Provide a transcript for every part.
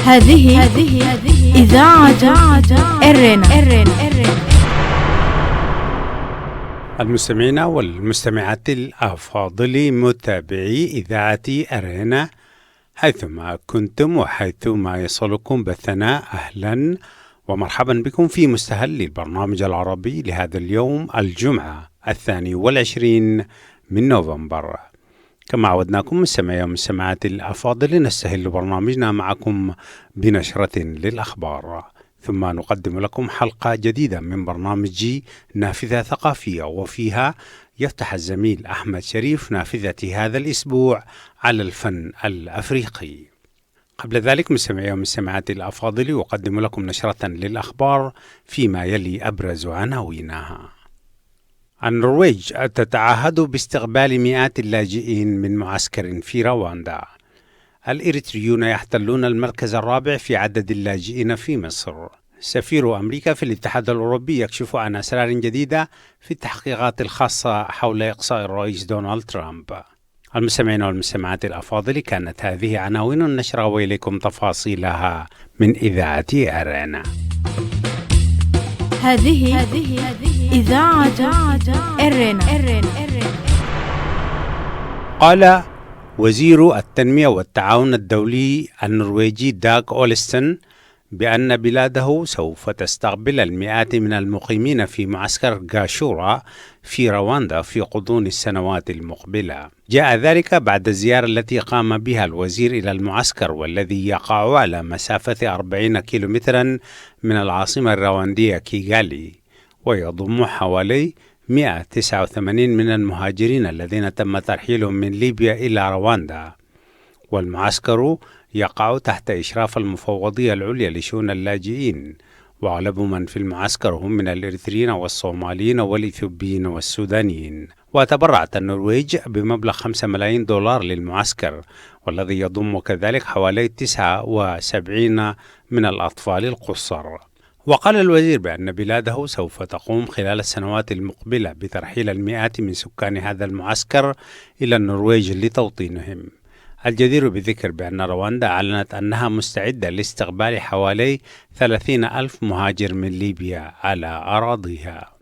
هذه إذاعة إرنا. المستمعين والمستمعات الأفاضل متابعي إذاعة أرينا حيثما كنتم وحيثما يصلكم بثنا، أهلا ومرحبا بكم في مستهل البرنامج العربي لهذا اليوم الجمعة 22 من نوفمبر. كما عودناكم مستمعي ومستمعات الأفاضل نستهل برنامجنا معكم بنشرة للأخبار، ثم نقدم لكم حلقة جديدة من برنامج نافذة ثقافية، وفيها يفتح الزميل أحمد شريف نافذة هذا الأسبوع على الفن الأفريقي. قبل ذلك مستمعي ومستمعات الأفاضل أقدم لكم نشرة للأخبار فيما يلي أبرز عناوينها. النرويج تتعهد باستقبال مئات اللاجئين من معسكر في رواندا. الإريتريون يحتلون المركز الرابع في عدد اللاجئين في مصر. سفير أمريكا في الاتحاد الأوروبي يكشف عن أسرار جديدة في التحقيقات الخاصة حول إقصاء الرئيس دونالد ترامب. المستمعين والمستمعات الأفاضل، كانت هذه عناوين النشرة وإليكم تفاصيلها من إذاعة أرينا. هذه إذاعة إرنا. قال وزير التنمية والتعاون الدولي النرويجي داغ أولستن بأن بلاده سوف تستقبل المئات من المقيمين في معسكر غاشورا في رواندا في غضون السنوات المقبلة. جاء ذلك بعد الزيارة التي قام بها الوزير إلى المعسكر، والذي يقع على مسافة 40 كيلومترا من العاصمة الرواندية كيغالي، ويضم حوالي 189 من المهاجرين الذين تم ترحيلهم من ليبيا إلى رواندا. والمعسكر يقع تحت إشراف المفوضية العليا لشؤون اللاجئين، وأغلب من في المعسكر هم من الإريتريين والصوماليين والإثيوبيين والسودانيين. وتبرعت النرويج بمبلغ 5 ملايين دولار للمعسكر، والذي يضم كذلك حوالي 79 من الأطفال القُصّر. وقال الوزير بأن بلاده سوف تقوم خلال السنوات المقبلة بترحيل المئات من سكان هذا المعسكر إلى النرويج لتوطينهم. الجدير بالذكر بأن رواندا أعلنت أنها مستعدة لاستقبال حوالي 30,000 مهاجر من ليبيا على أراضيها.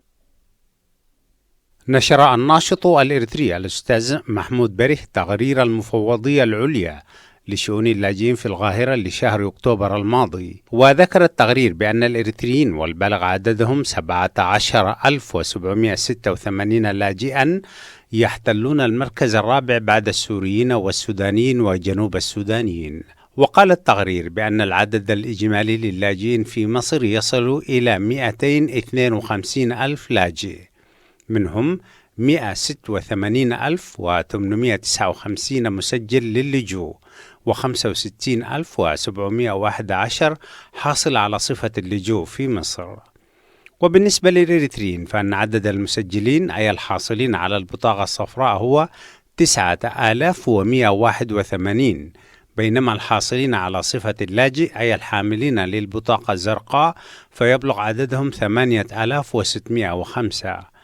نشر الناشط الإريتري الأستاذ محمود بريه تقرير المفوضية العليا لشؤون اللاجئين في القاهرة لشهر أكتوبر الماضي، وذكر التقرير بأن الإريتريين والبلغ عددهم 17,786 لاجئا يحتلون المركز الرابع بعد السوريين والسودانيين وجنوب السودانيين. وقال التقرير بأن العدد الإجمالي للاجئين في مصر يصل إلى 252,000 لاجئ، منهم 186,859 مسجل للجوء، و65,711 حاصل على صفة اللجوء في مصر. وبالنسبة للإريتريين فإن عدد المسجلين أي الحاصلين على البطاقة الصفراء هو 9,181، بينما الحاصلين على صفة اللاجئ أي الحاملين للبطاقة الزرقاء فيبلغ عددهم 8,605.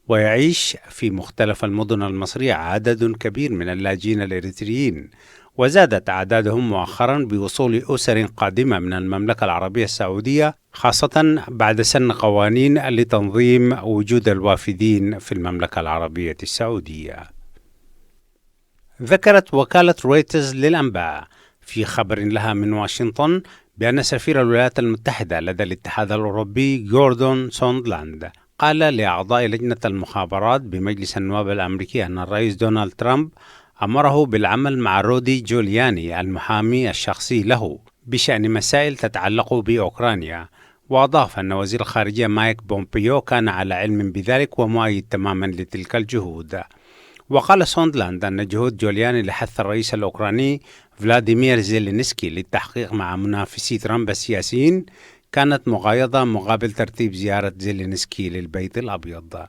ويعيش في مختلف المدن المصرية عدد كبير من اللاجئين الإريتريين، وزادت أعدادهم مؤخرا بوصول أسر قادمة من المملكة العربية السعودية، خاصة بعد سن قوانين لتنظيم وجود الوافدين في المملكة العربية السعودية. ذكرت وكالة رويترز للأنباء في خبر لها من واشنطن بأن سفير الولايات المتحدة لدى الاتحاد الأوروبي جوردون سوندلاند قال لأعضاء لجنة المخابرات بمجلس النواب الأمريكي أن الرئيس دونالد ترامب أمره بالعمل مع رودي جولياني المحامي الشخصي له بشأن مسائل تتعلق بأوكرانيا. وأضاف أن وزير الخارجية مايك بومبيو كان على علم بذلك ومؤيد تماما لتلك الجهود. وقال سوندلاند أن جهود جولياني لحث الرئيس الأوكراني فلاديمير زيلينسكي للتحقيق مع منافسي ترامب السياسيين كانت مقايضة مقابل ترتيب زيارة زيلينسكي للبيت الأبيض.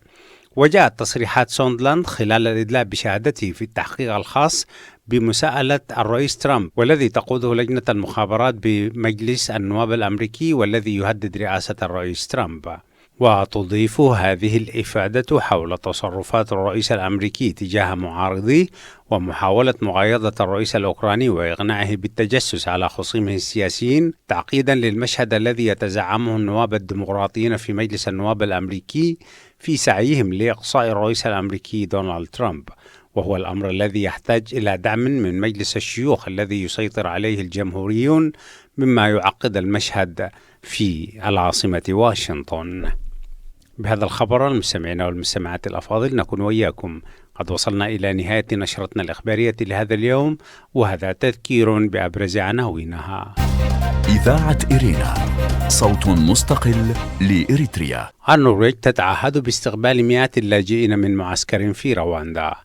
وجاءت تصريحات سوندلاند خلال الإدلاء بشهادته في التحقيق الخاص بمساءلة الرئيس ترامب، والذي تقوده لجنة المخابرات بمجلس النواب الأمريكي، والذي يهدد رئاسة الرئيس ترامب. وتضيف هذه الإفادة حول تصرفات الرئيس الأمريكي تجاه معارضيه ومحاولة مغايضة الرئيس الأوكراني وإقناعه بالتجسس على خصومه السياسيين تعقيدا للمشهد الذي يتزعمه النواب الديمقراطيين في مجلس النواب الأمريكي في سعيهم لإقصاء الرئيس الأمريكي دونالد ترامب، وهو الأمر الذي يحتاج إلى دعم من مجلس الشيوخ الذي يسيطر عليه الجمهوريون، مما يعقد المشهد في العاصمة واشنطن. بهذا الخبر المستمعين والمستمعات الأفاضل نكون وإياكم قد وصلنا إلى نهاية نشرتنا الإخبارية لهذا اليوم، وهذا تذكير بأبرز عناوينها. إذاعة إرينا، صوت مستقل لإريتريا. النرويج تتعهد باستقبال مئات اللاجئين من معسكر في رواندا.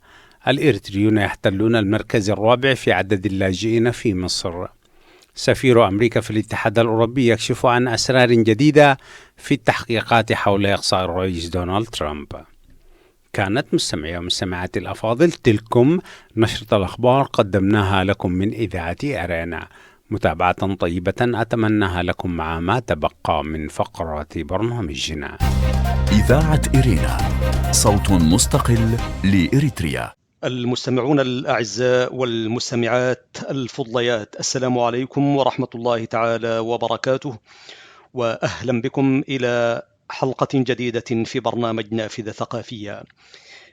الإريتريون يحتلون المركز الرابع في عدد اللاجئين في مصر. سفير أمريكا في الاتحاد الأوروبي يكشف عن أسرار جديدة في التحقيقات حول إقصاء الرئيس دونالد ترامب. كانت مستمعي ومستمعاتي الأفاضل تلكم نشرة الأخبار قدمناها لكم من إذاعة أرينا. متابعة طيبة أتمناها لكم مع ما تبقى من فقرات برنامجنا. إذاعة إرينا، صوت مستقل لإريتريا. المستمعون الأعزاء والمستمعات الفضليات، السلام عليكم ورحمة الله تعالى وبركاته، وأهلا بكم إلى حلقة جديدة في برنامج نافذة ثقافية.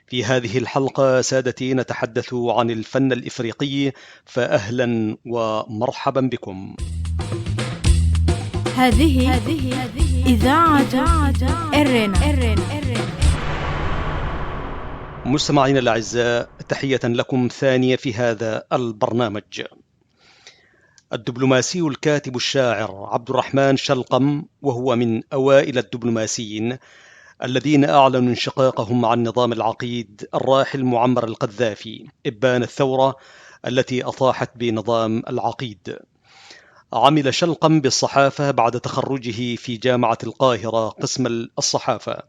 في هذه الحلقة سادتي نتحدث عن الفن الإفريقي، فأهلا ومرحبا بكم. هذه إذاعة إرينا. مستمعين الأعزاء، تحية لكم ثانية في هذا البرنامج. الدبلوماسي الكاتب الشاعر عبد الرحمن شلقم، وهو من أوائل الدبلوماسيين الذين أعلنوا انشقاقهم عن نظام العقيد الراحل معمر القذافي إبان الثورة التي أطاحت بنظام العقيد. عمل شلقم بالصحافة بعد تخرجه في جامعة القاهرة قسم الصحافة،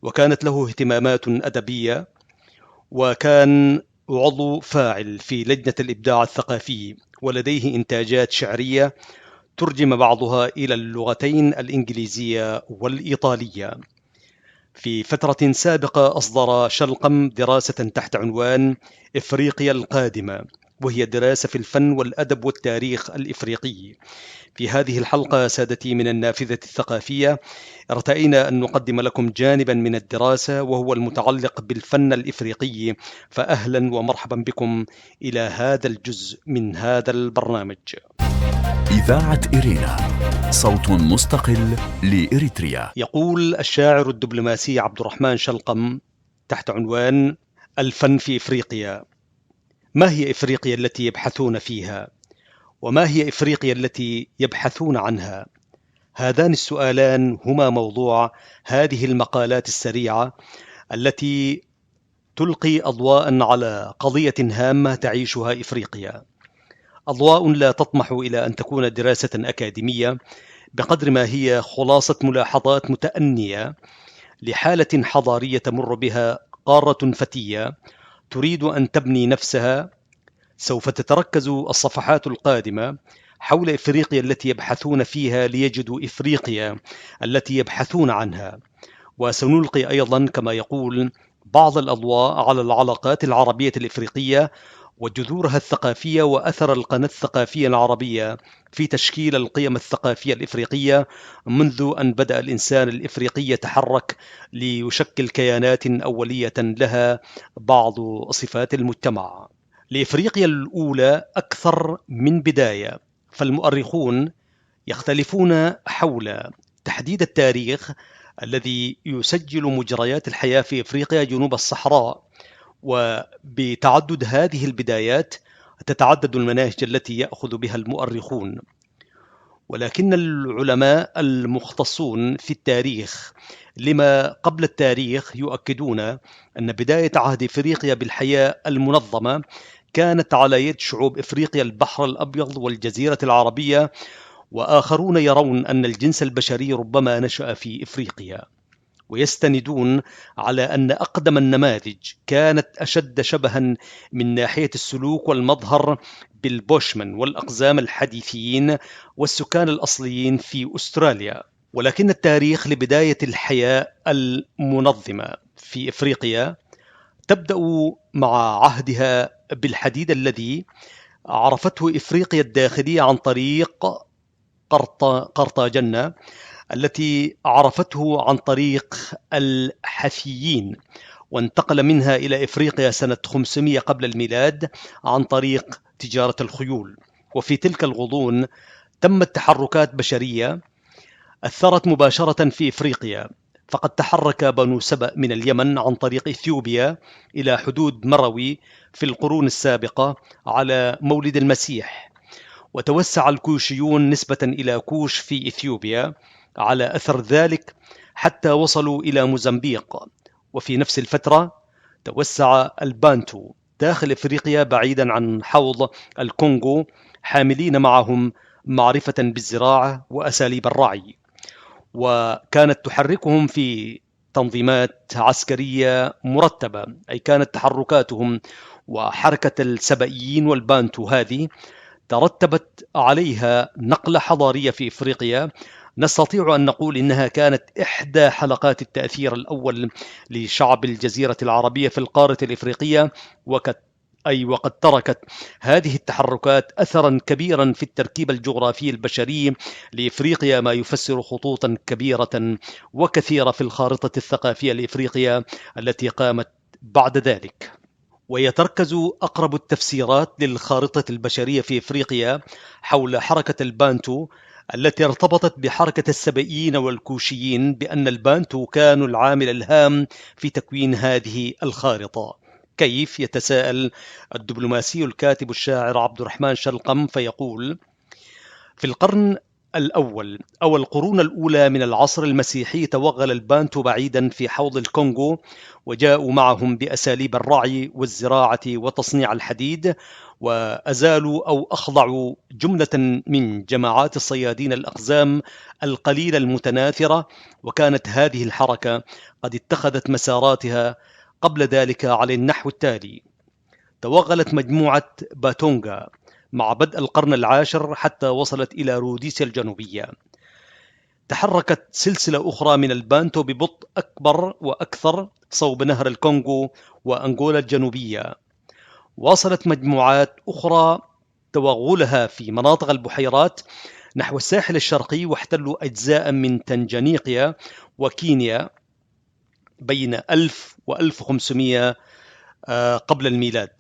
وكانت له اهتمامات أدبية، وكان عضو فاعل في لجنة الإبداع الثقافي، ولديه إنتاجات شعرية ترجم بعضها إلى اللغتين الإنجليزية والإيطالية. في فترة سابقة أصدر شلقم دراسة تحت عنوان إفريقيا القادمة، وهي دراسة في الفن والأدب والتاريخ الإفريقي. في هذه الحلقة سادتي من النافذة الثقافية ارتئينا أن نقدم لكم جانبا من الدراسة وهو المتعلق بالفن الإفريقي، فأهلا ومرحبا بكم إلى هذا الجزء من هذا البرنامج. إذاعة إرينا، صوت مستقل لإريتريا. يقول الشاعر الدبلوماسي عبد الرحمن شلقم تحت عنوان الفن في إفريقيا: ما هي إفريقيا التي يبحثون فيها؟ وما هي إفريقيا التي يبحثون عنها؟ هذان السؤالان هما موضوع هذه المقالات السريعة التي تلقي أضواء على قضية هامة تعيشها إفريقيا، أضواء لا تطمح إلى أن تكون دراسة أكاديمية بقدر ما هي خلاصة ملاحظات متأنية لحالة حضارية تمر بها قارة فتية تريد أن تبني نفسها. سوف تتركز الصفحات القادمة حول إفريقيا التي يبحثون فيها ليجدوا إفريقيا التي يبحثون عنها، وسنلقي أيضا كما يقول بعض الأضواء على العلاقات العربية الإفريقية وجذورها الثقافية وأثر القناة الثقافية العربية في تشكيل القيم الثقافية الإفريقية منذ أن بدأ الإنسان الإفريقي يتحرك ليشكل كيانات أولية لها بعض صفات المجتمع. لإفريقيا الأولى أكثر من بداية، فالمؤرخون يختلفون حول تحديد التاريخ الذي يسجل مجريات الحياة في إفريقيا جنوب الصحراء، وبتعدد هذه البدايات تتعدد المناهج التي يأخذ بها المؤرخون. ولكن العلماء المختصون في التاريخ لما قبل التاريخ يؤكدون أن بداية عهد إفريقيا بالحياة المنظمة كانت على يد شعوب إفريقيا البحر الأبيض والجزيرة العربية، وآخرون يرون أن الجنس البشري ربما نشأ في إفريقيا، ويستندون على أن أقدم النماذج كانت أشد شبها من ناحية السلوك والمظهر بالبوشمان والأقزام الحديثيين والسكان الأصليين في أستراليا. ولكن التاريخ لبداية الحياة المنظمة في إفريقيا تبدأ مع عهدها بالحديد الذي عرفته إفريقيا الداخلية عن طريق قرطاجنة، التي عرفته عن طريق الحثيين، وانتقل منها إلى إفريقيا سنة 500 قبل الميلاد عن طريق تجارة الخيول. وفي تلك الغضون تمت تحركات بشرية أثرت مباشرة في إفريقيا، فقد تحرك بنو سبأ من اليمن عن طريق إثيوبيا إلى حدود مروي في القرون السابقة على مولد المسيح، وتوسع الكوشيون نسبة إلى كوش في إثيوبيا على أثر ذلك حتى وصلوا إلى موزمبيق. وفي نفس الفترة توسع البانتو داخل إفريقيا بعيدا عن حوض الكونغو، حاملين معهم معرفة بالزراعة وأساليب الرعي، وكانت تحركهم في تنظيمات عسكرية مرتبة. أي كانت تحركاتهم وحركة السبئيين والبانتو هذه ترتبت عليها نقلة حضارية في إفريقيا نستطيع أن نقول إنها كانت إحدى حلقات التأثير الأول لشعب الجزيرة العربية في القارة الإفريقية، وقد تركت هذه التحركات أثرا كبيرا في التركيب الجغرافي البشري لإفريقيا، ما يفسر خطوطا كبيرة وكثيرة في الخارطة الثقافية لإفريقيا التي قامت بعد ذلك. ويتركز أقرب التفسيرات للخارطة البشرية في إفريقيا حول حركة البانتو التي ارتبطت بحركة السبئيين والكوشيين، بأن البانتو كانوا العامل الهام في تكوين هذه الخارطة. كيف؟ يتساءل الدبلوماسي الكاتب الشاعر عبد الرحمن شلقم فيقول: في القرن الأول أو القرون الأولى من العصر المسيحي توغل البانتو بعيدا في حوض الكونغو، وجاءوا معهم بأساليب الرعي والزراعة وتصنيع الحديد، وأزالوا أو أخضعوا جملة من جماعات الصيادين الأقزام القليلة المتناثرة. وكانت هذه الحركة قد اتخذت مساراتها قبل ذلك على النحو التالي: توغلت مجموعة باتونغا مع بدء القرن العاشر حتى وصلت إلى روديسيا الجنوبية. تحركت سلسلة أخرى من البانتو ببطء أكبر وأكثر صوب نهر الكونغو وأنغولا الجنوبية. واصلت مجموعات أخرى توغلها في مناطق البحيرات نحو الساحل الشرقي، واحتلوا أجزاء من تنجانيقيا وكينيا بين 1000 و 1500 قبل الميلاد.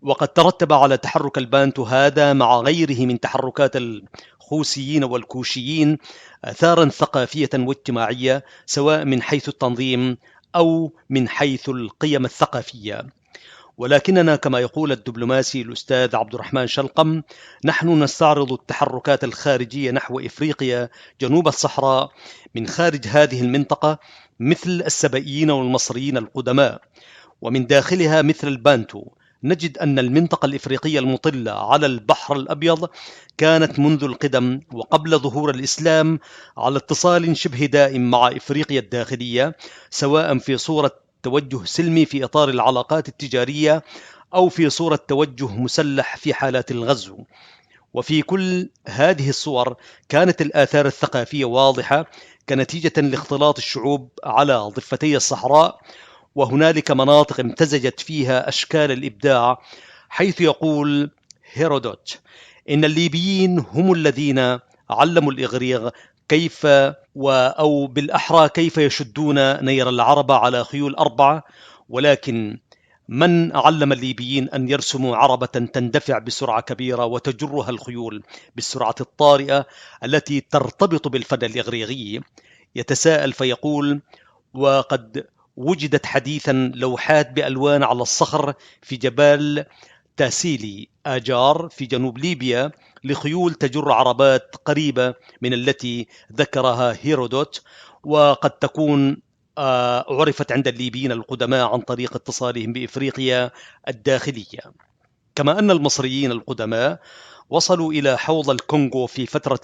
وقد ترتب على تحرك البانتو هذا مع غيره من تحركات الخوسيين والكوشيين آثارا ثقافية واجتماعية، سواء من حيث التنظيم أو من حيث القيم الثقافية. ولكننا كما يقول الدبلوماسي الأستاذ عبد الرحمن شلقم، نحن نستعرض التحركات الخارجية نحو إفريقيا جنوب الصحراء من خارج هذه المنطقة مثل السبئيين والمصريين القدماء، ومن داخلها مثل البانتو. نجد أن المنطقة الإفريقية المطلة على البحر الأبيض كانت منذ القدم وقبل ظهور الإسلام على اتصال شبه دائم مع إفريقيا الداخلية، سواء في صورة توجه سلمي في إطار العلاقات التجارية أو في صورة توجه مسلح في حالات الغزو. وفي كل هذه الصور كانت الآثار الثقافية واضحة كنتيجة لاختلاط الشعوب على ضفتي الصحراء، وهنالك مناطق امتزجت فيها أشكال الإبداع، حيث يقول هيرودوت إن الليبيين هم الذين علموا الإغريق كيف أو بالأحرى كيف يشدون نير العربة على خيول 4، ولكن من علم الليبيين أن يرسموا عربة تندفع بسرعة كبيرة وتجرها الخيول بالسرعة الطارئة التي ترتبط بالفن الإغريقي. يتساءل فيقول: وقد وجدت حديثا لوحات بألوان على الصخر في جبال تاسيلي آجار في جنوب ليبيا لخيول تجر عربات قريبة من التي ذكرها هيرودوت، وقد تكون عرفت عند الليبيين القدماء عن طريق اتصالهم بإفريقيا الداخلية. كما أن المصريين القدماء وصلوا إلى حوض الكونغو في فترة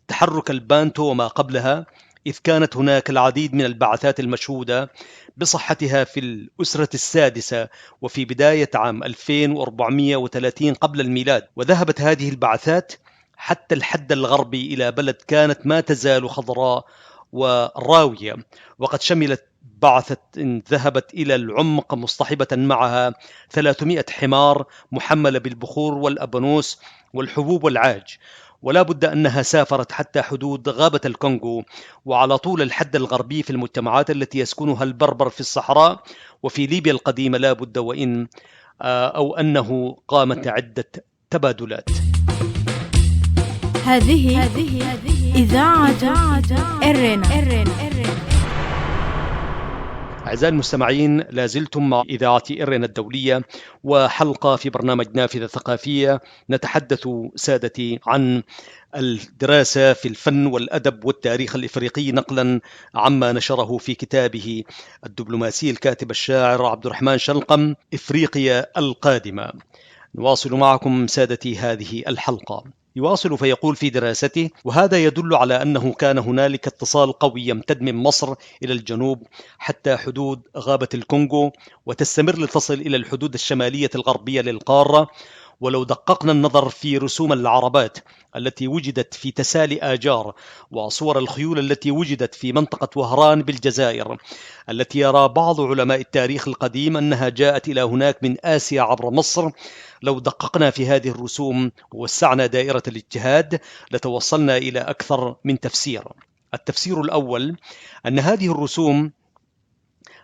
تحرك البانتو وما قبلها، إذ كانت هناك العديد من البعثات المشهودة بصحتها في الأسرة السادسة وفي بداية عام 2430 قبل الميلاد. وذهبت هذه البعثات حتى الحد الغربي إلى بلد كانت ما تزال خضراء والراوية، وقد شملت بعثة ذهبت إلى العمق مصطحبة معها 300 حمار محملة بالبخور والأبانوس والحبوب والعاج. ولا بد أنها سافرت حتى حدود غابة الكونغو وعلى طول الحد الغربي في المجتمعات التي يسكنها البربر في الصحراء وفي ليبيا القديمة. لا بد وإن أو أنه قامت عدة تبادلات. هذه إذاعة إرنا. أعزائي المستمعين، لازلتم مع إذاعة إرنا الدولية وحلقة في برنامج نافذة ثقافية. نتحدث سادتي عن الدراسة في الفن والأدب والتاريخ الإفريقي نقلا عما نشره في كتابه الدبلوماسي الكاتب الشاعر عبد الرحمن شلقم، إفريقيا القادمة. نواصل معكم سادتي هذه الحلقة. يواصل فيقول في دراسته: وهذا يدل على أنه كان هنالك اتصال قوي يمتد من مصر إلى الجنوب حتى حدود غابة الكونغو، وتستمر لتصل إلى الحدود الشمالية الغربية للقارة. ولو دققنا النظر في رسوم العربات التي وجدت في تسالي آجار وصور الخيول التي وجدت في منطقة وهران بالجزائر، التي يرى بعض علماء التاريخ القديم أنها جاءت إلى هناك من آسيا عبر مصر، لو دققنا في هذه الرسوم ووسعنا دائرة الاجتهاد لتوصلنا إلى أكثر من تفسير. التفسير الأول أن هذه الرسوم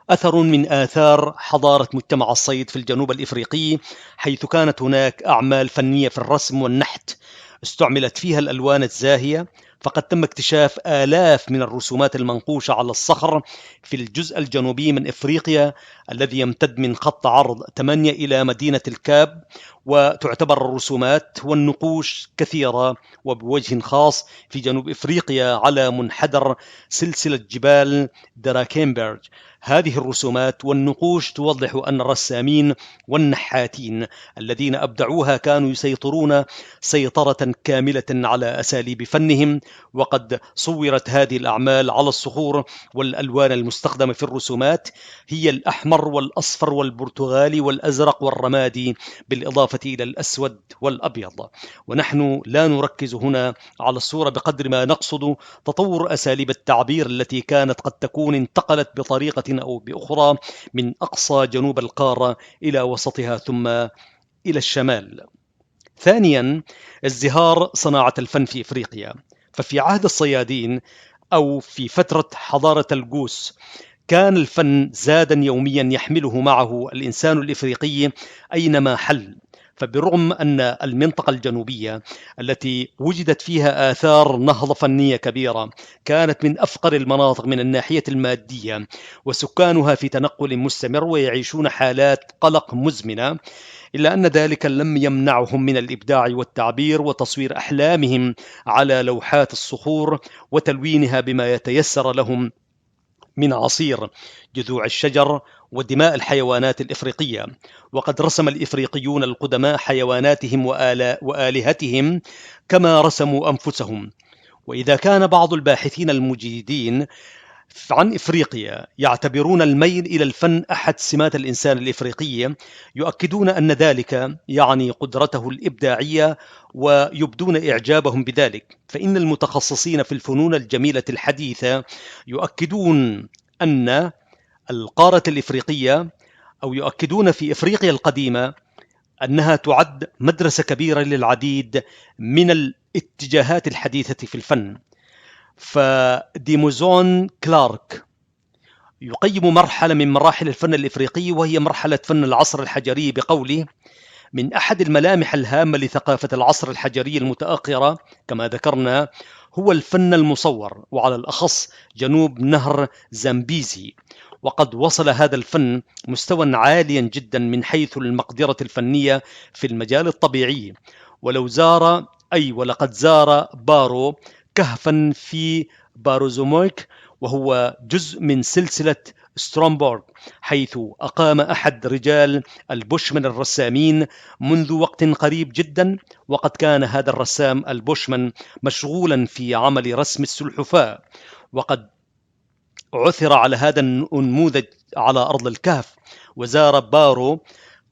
أثر من آثار حضارة مجتمع الصيد في الجنوب الإفريقي، حيث كانت هناك أعمال فنية في الرسم والنحت استعملت فيها الألوان الزاهية. فقد تم اكتشاف آلاف من الرسومات المنقوشة على الصخر في الجزء الجنوبي من إفريقيا الذي يمتد من خط عرض 8 إلى مدينة الكاب، وتعتبر الرسومات والنقوش كثيرة وبوجه خاص في جنوب إفريقيا على منحدر سلسلة جبال دراكنبرج. هذه الرسومات والنقوش توضح أن الرسامين والنحاتين الذين أبدعوها كانوا يسيطرون سيطرة كاملة على أساليب فنهم. وقد صورت هذه الأعمال على الصخور، والألوان المستخدمة في الرسومات هي الأحمر والأصفر والبرتغالي والأزرق والرمادي، بالإضافة إلى الأسود والأبيض. ونحن لا نركز هنا على الصورة بقدر ما نقصد تطور أساليب التعبير التي كانت قد تكون انتقلت بطريقة أو بأخرى من أقصى جنوب القارة إلى وسطها ثم إلى الشمال. ثانيا، ازدهار صناعة الفن في إفريقيا. ففي عهد الصيادين أو في فترة حضارة الجوس كان الفن زادا يوميا يحمله معه الإنسان الإفريقي أينما حل. فبرغم أن المنطقة الجنوبية التي وجدت فيها آثار نهضة فنية كبيرة كانت من أفقر المناطق من الناحية المادية، وسكانها في تنقل مستمر ويعيشون حالات قلق مزمنة، إلا أن ذلك لم يمنعهم من الإبداع والتعبير وتصوير أحلامهم على لوحات الصخور وتلوينها بما يتيسر لهم من عصير جذوع الشجر ودماء الحيوانات الإفريقية. وقد رسم الإفريقيون القدماء حيواناتهم وآلهتهم كما رسموا أنفسهم. وإذا كان بعض الباحثين المجيدين عن إفريقيا يعتبرون الميل إلى الفن أحد سمات الإنسان الإفريقي، يؤكدون أن ذلك يعني قدرته الإبداعية ويبدون إعجابهم بذلك. فإن المتخصصين في الفنون الجميلة الحديثة يؤكدون أن القارة الإفريقية أو يؤكدون في إفريقيا القديمة أنها تعد مدرسة كبيرة للعديد من الاتجاهات الحديثة في الفن. فديموزون كلارك يقيم مرحلة من مراحل الفن الإفريقي وهي مرحلة فن العصر الحجري بقوله: من أحد الملامح الهامة لثقافة العصر الحجري المتأخرة كما ذكرنا هو الفن المصور، وعلى الأخص جنوب نهر زامبيزي. وقد وصل هذا الفن مستوى عاليا جدا من حيث المقدرة الفنية في المجال الطبيعي. ولقد زار بارو كهفا في باروزومويك، وهو جزء من سلسلة سترومبورغ، حيث أقام أحد رجال البوشمان الرسامين منذ وقت قريب جدا. وقد كان هذا الرسام البوشمان مشغولا في عمل رسم السلحفاة، وقد عثر على هذا النموذج على أرض الكهف. وزار بارو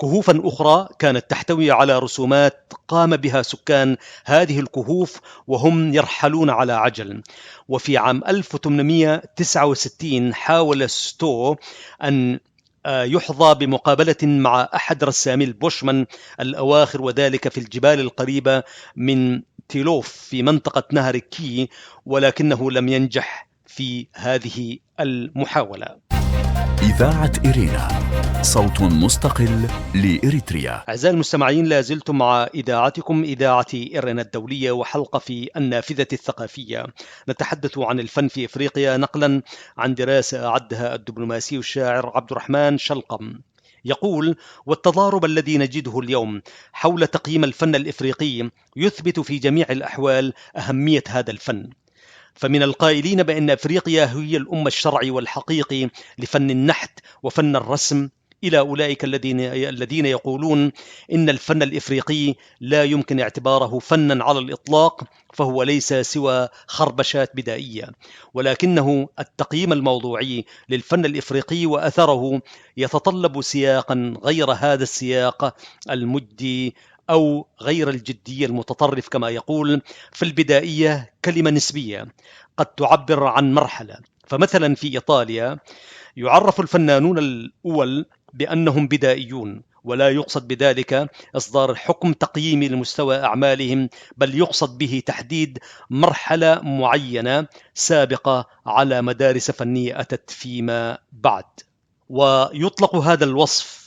كهوفا أخرى كانت تحتوي على رسومات قام بها سكان هذه الكهوف وهم يرحلون على عجل. وفي عام 1869 حاول ستو أن يحظى بمقابلة مع أحد رسامي البوشمان الأواخر، وذلك في الجبال القريبة من تيلوف في منطقة نهر كي، ولكنه لم ينجح في هذه المحاولة. إذاعة إرينا، صوت مستقل لإريتريا. أعزائي المستمعين، لا زلتم مع إذاعتكم إذاعة إرينا الدولية، وحلقة في النافذة الثقافية. نتحدث عن الفن في إفريقيا نقلا عن دراسة أعدها الدبلوماسي الشاعر عبد الرحمن شلقم. يقول: والتضارب الذي نجده اليوم حول تقييم الفن الإفريقي يثبت في جميع الأحوال أهمية هذا الفن. فمن القائلين بأن أفريقيا هي الأم الشرعي والحقيقي لفن النحت وفن الرسم، إلى أولئك الذين يقولون إن الفن الإفريقي لا يمكن اعتباره فنا على الإطلاق، فهو ليس سوى خربشات بدائية، ولكنه التقييم الموضوعي للفن الإفريقي وأثره يتطلب سياقا غير هذا السياق المجدي أو غير الجدي المتطرف. كما يقول: في البدائية كلمة نسبية قد تعبر عن مرحلة. فمثلا في إيطاليا يعرف الفنانون الأول بأنهم بدائيون، ولا يقصد بذلك إصدار حكم تقييمي لمستوى أعمالهم، بل يقصد به تحديد مرحلة معينة سابقة على مدارس فنية أتت فيما بعد. ويطلق هذا الوصف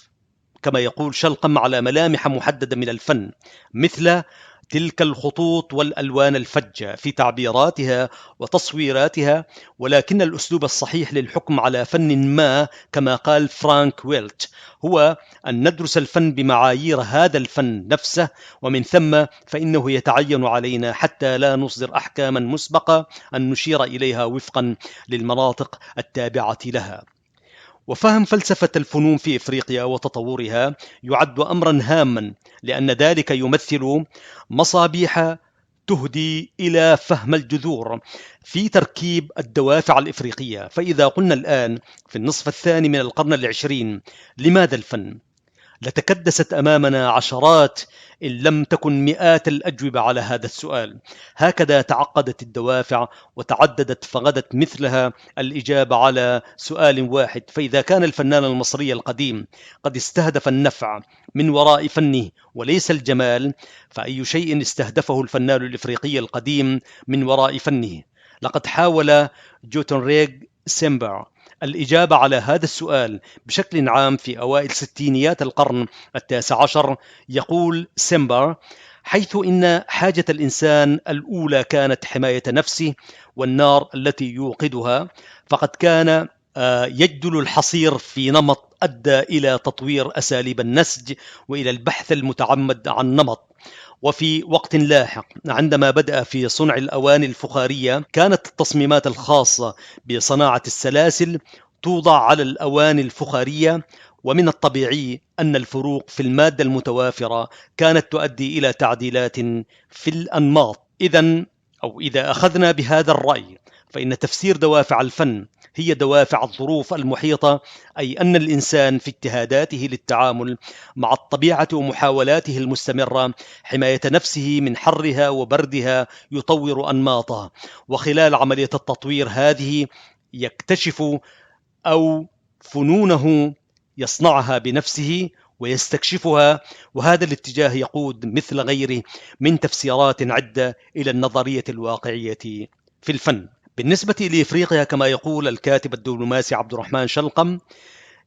كما يقول شلقم على ملامح محددة من الفن، مثل تلك الخطوط والألوان الفجة في تعبيراتها وتصويراتها، ولكن الأسلوب الصحيح للحكم على فن ما كما قال فرانك ويلت هو أن ندرس الفن بمعايير هذا الفن نفسه، ومن ثم فإنه يتعين علينا حتى لا نصدر أحكاما مسبقة أن نشير إليها وفقا للمناطق التابعة لها. وفهم فلسفة الفنون في إفريقيا وتطورها يعد أمرا هاما، لأن ذلك يمثل مصابيح تهدي إلى فهم الجذور في تركيب الدوافع الإفريقية. فإذا قلنا الآن في النصف الثاني من القرن العشرين لماذا الفن؟ لتكدست أمامنا عشرات إن لم تكن مئات الأجوبة على هذا السؤال. هكذا تعقدت الدوافع وتعددت، فغدت مثلها الإجابة على سؤال واحد. فإذا كان الفنان المصري القديم قد استهدف النفع من وراء فنه وليس الجمال، فأي شيء استهدفه الفنان الإفريقي القديم من وراء فنه؟ لقد حاول جوتنريغ سيمبر الإجابة على هذا السؤال بشكل عام في أوائل ستينيات القرن التاسع عشر. يقول سيمبر: حيث إن حاجة الإنسان الأولى كانت حماية نفسه والنار التي يوقدها، فقد كان يجدل الحصير في نمط أدى إلى تطوير أساليب النسج وإلى البحث المتعمد عن نمط. وفي وقت لاحق عندما بدأ في صنع الأواني الفخارية، كانت التصميمات الخاصة بصناعة السلاسل توضع على الأواني الفخارية، ومن الطبيعي أن الفروق في المادة المتوافرة كانت تؤدي إلى تعديلات في الأنماط. إذا أخذنا بهذا الرأي، فإن تفسير دوافع الفن هي دوافع الظروف المحيطة، أي أن الإنسان في اجتهاداته للتعامل مع الطبيعة ومحاولاته المستمرة حماية نفسه من حرها وبردها يطور أنماطه، وخلال عملية التطوير هذه يكتشف أو فنونه يصنعها بنفسه ويستكشفها. وهذا الاتجاه يقود مثل غيره من تفسيرات عدة إلى النظرية الواقعية في الفن. بالنسبة لإفريقيا، كما يقول الكاتب الدبلوماسي عبد الرحمن شلقم،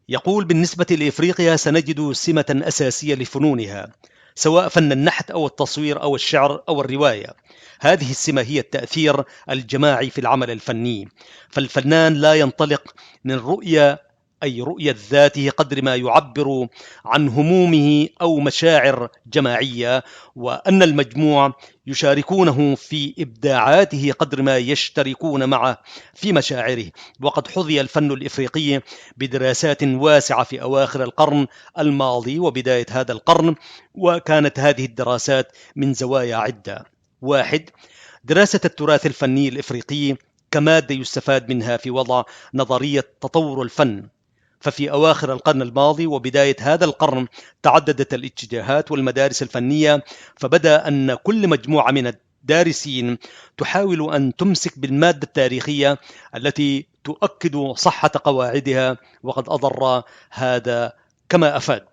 يقول: بالنسبة لإفريقيا سنجد سمة أساسية لفنونها، سواء فن النحت أو التصوير أو الشعر أو الرواية. هذه السمة هي التأثير الجماعي في العمل الفني. فالفنان لا ينطلق من رؤية ذاته قدر ما يعبر عن همومه أو مشاعر جماعية، وأن المجموع يشاركونه في إبداعاته قدر ما يشتركون معه في مشاعره. وقد حظي الفن الإفريقي بدراسات واسعة في أواخر القرن الماضي وبداية هذا القرن، وكانت هذه الدراسات من زوايا عدة. 1. دراسة التراث الفني الإفريقي كمادة يستفاد منها في وضع نظرية تطور الفن. ففي أواخر القرن الماضي وبداية هذا القرن تعددت الاتجاهات والمدارس الفنية، فبدأ أن كل مجموعة من الدارسين تحاول أن تمسك بالمادة التاريخية التي تؤكد صحة قواعدها، وقد أضر هذا كما أفاد.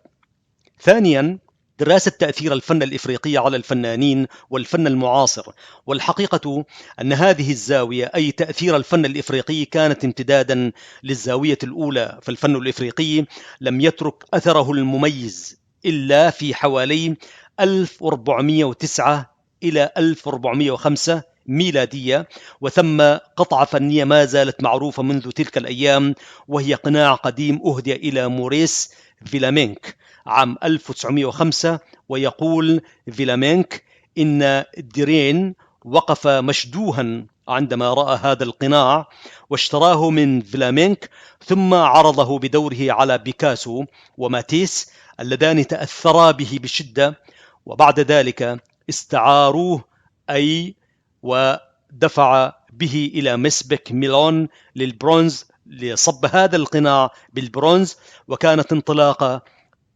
ثانيا، دراسة تأثير الفن الإفريقي على الفنانين والفن المعاصر. والحقيقة أن هذه الزاوية، أي تأثير الفن الإفريقي، كانت امتدادا للزاوية الأولى، فالفن الإفريقي لم يترك أثره المميز إلا في حوالي 1409 إلى 1405 ميلادية، وثم قطعة فنية ما زالت معروفة منذ تلك الأيام، وهي قناع قديم أهدي إلى موريس فيلامينك عام 1905. ويقول فيلامينك إن ديرين وقف مشدوها عندما رأى هذا القناع، واشتراه من فيلامينك، ثم عرضه بدوره على بيكاسو وماتيس اللذان تأثرا به بشدة، وبعد ذلك استعاروه أي ودفع به إلى مسبك ميلون للبرونز لصب هذا القناع بالبرونز، وكانت انطلاقة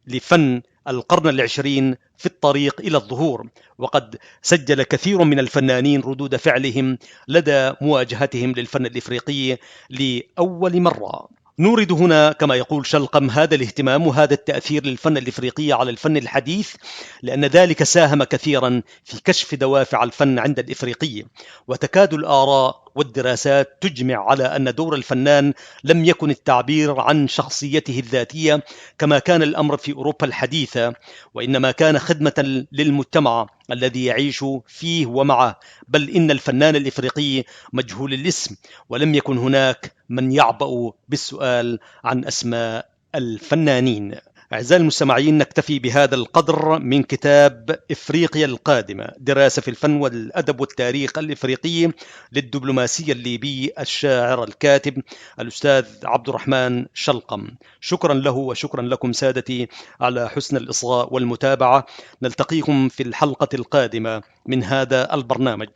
لفن القرن العشرين في الطريق إلى الظهور. وقد سجل كثير من الفنانين ردود فعلهم لدى مواجهتهم للفن الإفريقي لأول مرة. نورد هنا كما يقول شلقم هذا الاهتمام وهذا التأثير للفن الإفريقي على الفن الحديث، لأن ذلك ساهم كثيرا في كشف دوافع الفن عند الإفريقي. وتكاد الآراء والدراسات تجمع على أن دور الفنان لم يكن التعبير عن شخصيته الذاتية كما كان الأمر في أوروبا الحديثة، وإنما كان خدمة للمجتمع الذي يعيش فيه ومعه، بل إن الفنان الإفريقي مجهول الاسم، ولم يكن هناك من يعبأ بالسؤال عن أسماء الفنانين. أعزائي المستمعين، نكتفي بهذا القدر من كتاب إفريقيا القادمة، دراسة في الفن والأدب والتاريخ الإفريقي للدبلوماسي الليبي الشاعر الكاتب الأستاذ عبد الرحمن شلقم. شكرا له وشكرا لكم سادتي على حسن الإصغاء والمتابعة. نلتقيكم في الحلقة القادمة من هذا البرنامج.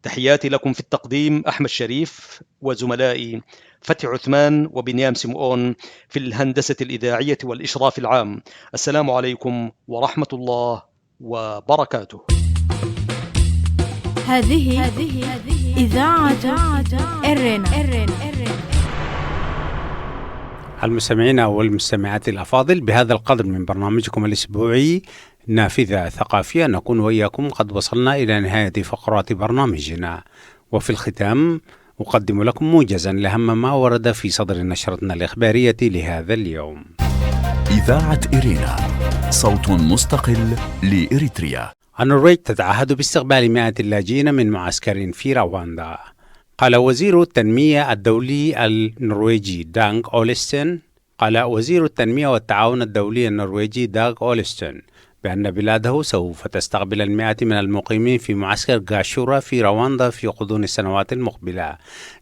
تحياتي لكم في التقديم أحمد شريف، وزملائي فتحي عثمان وبنيام سمؤون في الهندسة الإذاعية والإشراف العام. السلام عليكم ورحمة الله وبركاته. هذه إذاعة إرنا. المستمعين والمستمعات الأفاضل، بهذا القدر من برنامجكم الأسبوعي نافذة ثقافية نكون وإياكم قد وصلنا إلى نهاية فقرات برنامجنا. وفي الختام أقدم لكم موجزا لأهم ما ورد في صدر نشرتنا الإخبارية لهذا اليوم. إذاعة إرينا، صوت مستقل لإريتريا. النرويج تتعهد باستقبال 100 لاجئين من معسكر في رواندا. قال وزير التنمية الدولي النرويجي دانغ والتعاون الدولي النرويجي داغ أولستن بأن بلاده سوف تستقبل 100 من المقيمين في معسكر غاشورا في رواندا في غضون السنوات المقبلة.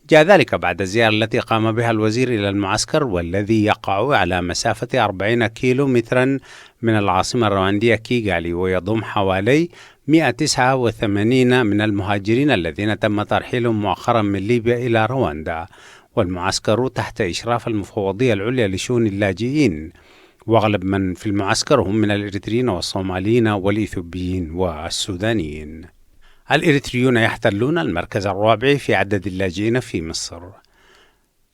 جاء ذلك بعد الزيارة التي قام بها الوزير إلى المعسكر، والذي يقع على مسافة 40 كيلو مترا من العاصمة الرواندية كيغالي، ويضم حوالي 189 من المهاجرين الذين تم ترحيلهم مؤخرا من ليبيا إلى رواندا. والمعسكر تحت إشراف المفوضية العليا لشؤون اللاجئين، وأغلب من في المعسكر هم من الإريتريين والصوماليين والإثيوبيين والسودانيين. الإريتريون يحتلون المركز الرابع في عدد اللاجئين في مصر.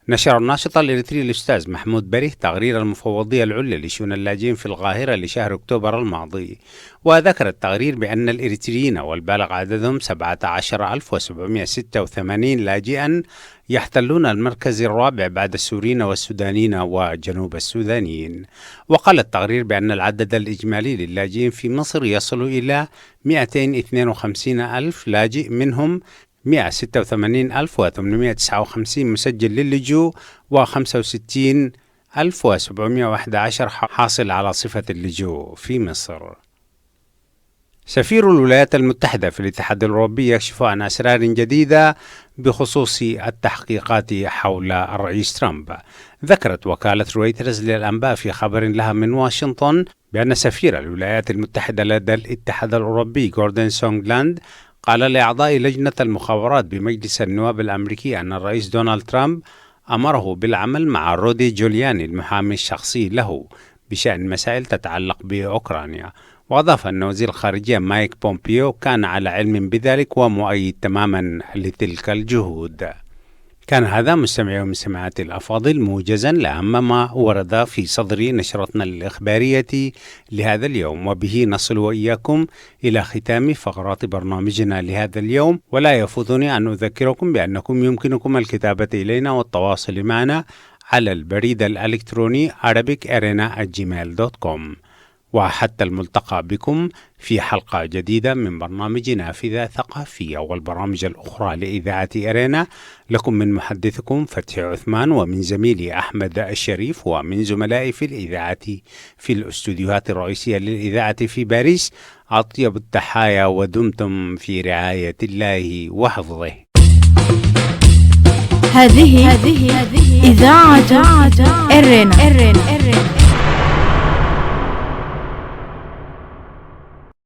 نشر الناشط الإريتري الأستاذ محمود بريه تقرير المفوضية العليا لشؤون اللاجئين في القاهرة لشهر أكتوبر الماضي، وذكر التقرير بأن الإريتريين والبالغ عددهم 17,786 لاجئا يحتلون المركز الرابع بعد السوريين والسودانيين وجنوب السودانيين. وقال التقرير بأن العدد الإجمالي للاجئين في مصر يصل إلى 252,000 لاجئ، منهم 186,859 مسجل للجوء و65,711 حاصل على صفة اللجوء في مصر. سفير الولايات المتحدة في الاتحاد الأوروبي يكشف عن أسرار جديدة بخصوص التحقيقات حول الرئيس ترامب. ذكرت وكالة رويترز للأنباء في خبر لها من واشنطن بأن سفير الولايات المتحدة لدى الاتحاد الأوروبي غوردن سونغلاند قال لأعضاء لجنة المخابرات بمجلس النواب الأمريكي أن الرئيس دونالد ترامب أمره بالعمل مع رودي جولياني المحامي الشخصي له بشأن مسائل تتعلق بأوكرانيا. وأضاف أن وزير الخارجية مايك بومبيو كان على علم بذلك ومؤيد تماما لتلك الجهود. كان هذا مستمعي ومستمعاتي الأفاضل موجزا لأهم ما ورد في صدر نشرتنا الإخبارية لهذا اليوم، وبه نصل وإياكم إلى ختام فقرات برنامجنا لهذا اليوم. ولا يفوتني أن أذكركم بأنكم يمكنكم الكتابة إلينا والتواصل معنا على البريد الإلكتروني arabicarena@gmail.com. وحتى الملتقى بكم في حلقة جديدة من برنامج نافذة ثقافية والبرامج الأخرى لإذاعة أرينا. لكم من محدثكم فتحي عثمان، ومن زميلي أحمد الشريف، ومن زملائي في الإذاعة في الاستوديوهات الرئيسية للإذاعة في باريس، أطيب التحايا ودمتم في رعاية الله وحفظه. هذه إذاعة أرينا.